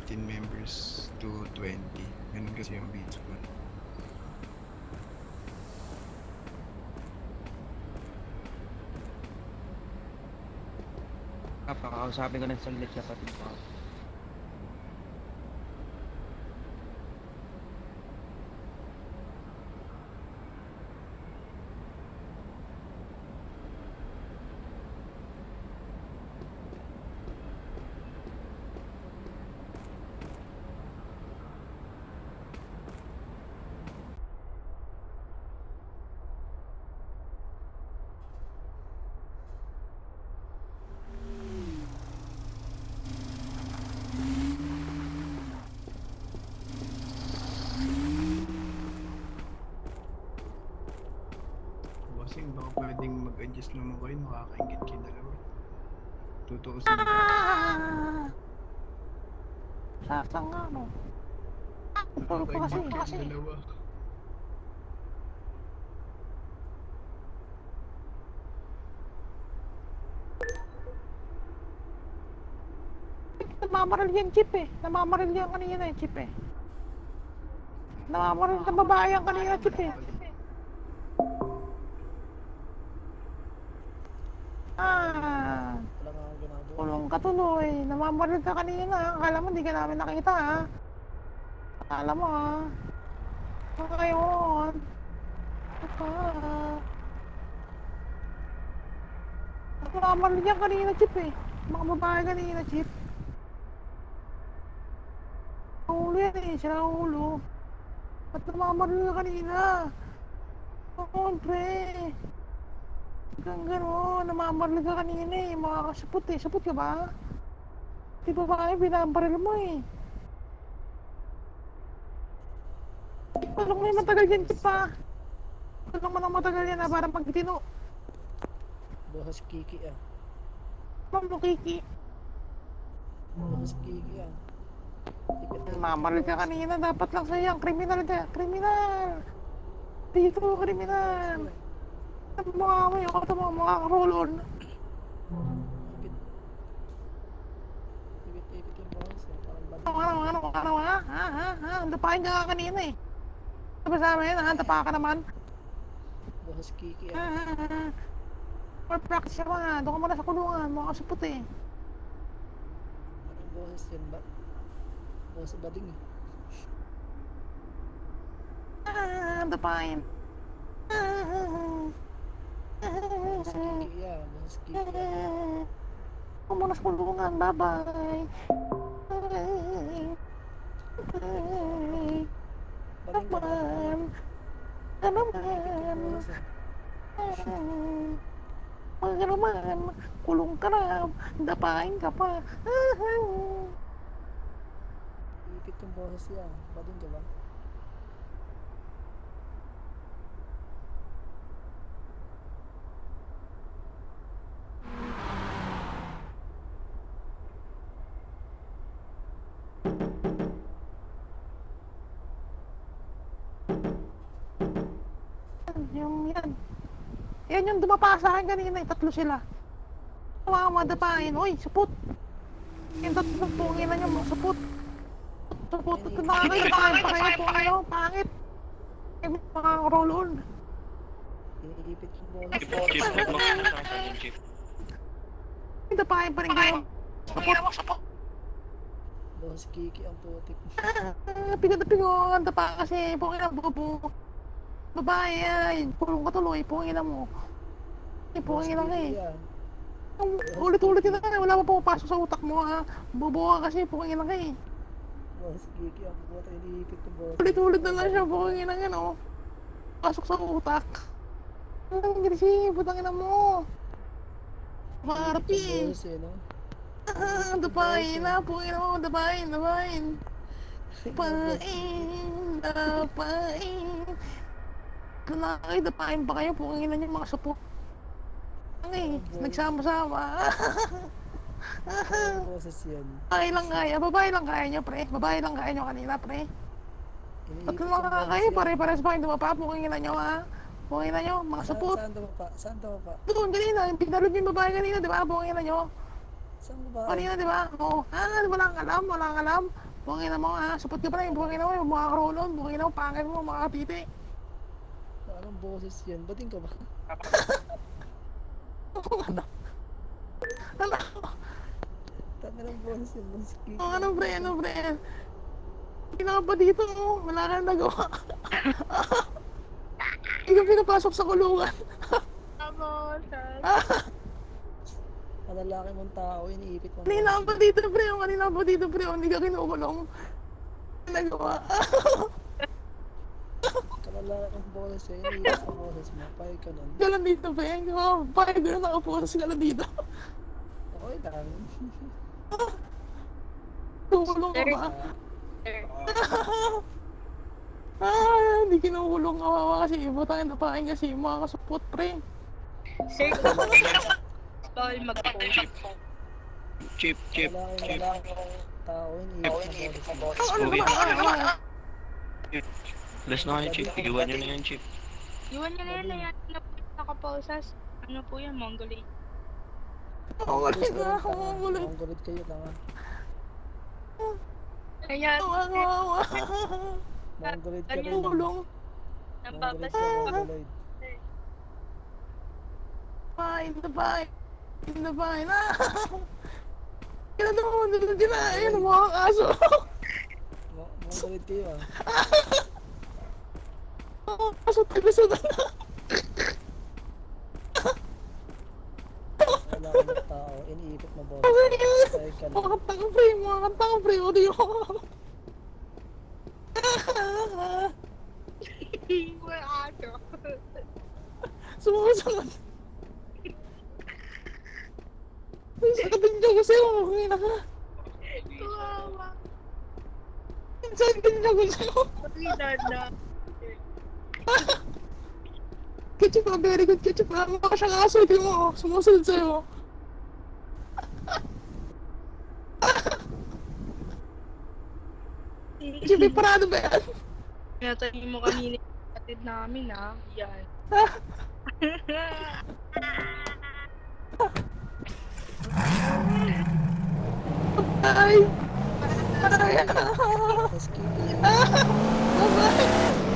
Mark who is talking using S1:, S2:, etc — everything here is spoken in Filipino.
S1: 15 members to 20. Ganun kasi yung baseball.
S2: Pakakausapin ko ng saglit sa kapatid ko.
S1: Bossing, baka pwedeng mag-adjust naman kayo. Nakakaingit kayo dalawa. Tutuusin ko.
S3: Sasang nga, no? Tulog ko kasi.
S1: Nakakaingit kayong dalawa.
S3: Namamaril yan, Chip eh. Namamaril yan kanina eh, Chip eh. Namamaril na babae yan kanina, Chip eh. Kulong ka tuloy. Namamaril ka kanina. Akala mo, hindi ka namin nakita ha. Akala mo ha. Ngayon. Namamaril yan kanina, Chip eh. Mga babae kanina, Chip. Ulo yan eh, sira ang ulo. Ba't namamaril ka kanina? Oo, pre. Hanggang gano'n, namamaril ka kanina eh, makakasupot eh. Supot ka ba? Di ba ba binabaril mo eh? Tulong mo yung matagal yan, Chip ha. Tulong mo ng matagal yan ha, para pagtino.
S4: Bukas Kiki ah.
S3: Mamo, Kiki.
S4: Bukas Kiki ah.
S3: Namamaril ka kanina, dapat lang sa'yo ang kriminal ka. Kriminal! Dito, kriminal! Mukha mo yung kato mo, roll on.
S4: Ipit yung bukas ah. Parang balik.
S3: Ano ha? Andapain ka ka kanina eh. Sabi sa amin, andapa ka naman.
S4: Bukas Kiki ah.
S3: Or practice ka mga, doon ka muna sa kulungan, makakasupot eh.
S4: Parang bukas yan ba? Bukas bading eh.
S3: Andapain.
S4: Bukas Kiki ah. Bukas Kiki ah.
S3: Doon ka muna sa kulungan, bye-bye.
S4: Bading ka
S3: Naman.
S4: Ipit
S3: Naman.
S4: bukas ah.
S3: Mga naman, kulong ka na, dapain ka pa.
S4: Ipit yung bukas yan. Bading ka ba?
S3: Yan. Yan yung dumapa sa akin kanina, tatlo sila. Mga madapain, oy, supot. Yung tatlong pungin na nyo, mga supot. Supot, ito nakakaipain pa kayo, pungin ako, pangit. Ay, mga roll on.
S4: Ipit yung bukas.
S3: Dapain pa rin kayo. Supot.
S4: Bukas Kiki ang putik.
S3: Pinatapin ko ang dapa kasi pungin ang bubo. Babae ay, pulong ka tuloy, pungin mo. Ay, pungin lang eh. Ulit-ulit yun na, wala pa pumapasok sa utak mo ha. Bobo ka kasi, pungin lang eh.
S4: Bukas Kiki ang putik. Iniipit yung bukas.
S3: Ulit-ulit na lang siya, pungin lang yan oh. Pasok sa utak. Ang grisi, putang ina mo. Marpi.
S4: Bukas eh no?
S3: Dapain na, pungin mo, dapain. Dapain. Kunakay, dapain pa kayo, pungin na niyo mga supo. Ay, nagsama-sama.
S4: Ang boses yan.
S3: Babae lang kaya nyo, pre. Babae lang kaya nyo kanina, pre.
S4: Iniipit
S3: Tatlo
S4: yung
S3: lang
S4: bukas
S3: kayo,
S4: yan.
S3: pare-pares pa yung dumapa, pungin na nyo ha. Pungin na nyo, mga supot.
S4: Saan daw pa? Saan daw pa?
S3: Doon kanina, pinarod yung babae kanina, di ba? Pungin na nyo.
S4: Saan ba?
S3: Kanina, di ba? Oo. Walang alam. Bukangin na mo ha, support ka pa rin, bukangin na mo, yung mga krolon, bukangin na mo, pangin mo, mga katiti.
S4: Anong boses yan? Bating ka ba?
S3: Ano? Ano?
S4: Tanga ng boses yan, Maski.
S3: Ano pre, ano pre? Pinaka pa dito, oh. Wala kang nagawa. Hindi ka pinapasok sa kulungan.
S4: Ang lalaki mong tao, iniipit mo.
S3: Kanina pa dito pre, oh. Kanina pa dito pre, oh. Hindi ka kinukulong. Nagawa.
S4: Kalalaki ang boses eh, iniipit ang boses mo. Pahig ka nun.
S3: Galan dito pre, oh. Bakit gano'n nakapukas galan dito?
S4: Okay lang.
S3: Kukulong ka ba? Hindi kinukulong kawawa kasi ibutangin na pakin kasi mga kasupot pre.
S5: Sir, bawal mag-post.
S2: Chip, chip.
S4: Lalaki tao, iniipit ang boses mo.
S3: Ano
S2: Okay.
S3: ba?
S2: Last na kayo, Chip. Iwan nyo na yan, Chip.
S5: Iwan niyo na yan, ayan na po yung nakapausas. Ano po yan, Mongolid.
S3: Ulit na ako, ulit.
S4: Ang gulit kayo lang.
S5: Ayan,
S3: Kawawa.
S4: Ang gulit ka rin.
S3: Kulong.
S4: Ang gulit
S5: nababas
S4: ka, ang gulit.
S3: Pain na pain. Pain na pain. Kailan naman nila dinain ang mga kaso.
S4: Ang gulit kayo ah.
S3: Mga kaso talusunan na.
S4: Lalaki ng tao, iniipit mo boses. Pahig ka
S3: Mga
S4: lang.
S3: katang pre, mga katang pre. O di ko.
S5: Wala ato.
S3: Sumusunod. Sakit din dyan kasi ako. Kaya ka.
S5: Kawawa.
S3: Sakit din dyan kasi ako.
S5: Pagkinan na.
S3: Ketchup ka, very good ketchup ka. Mukha siyang aso, hindi mo. Sumusunod sa'yo. Ketchup, may parado ba yan?
S5: Pinatayin mo kanina yung kapatid namin ah. Yan.
S3: Ay! Ay!
S4: Maski.
S3: Bye-bye!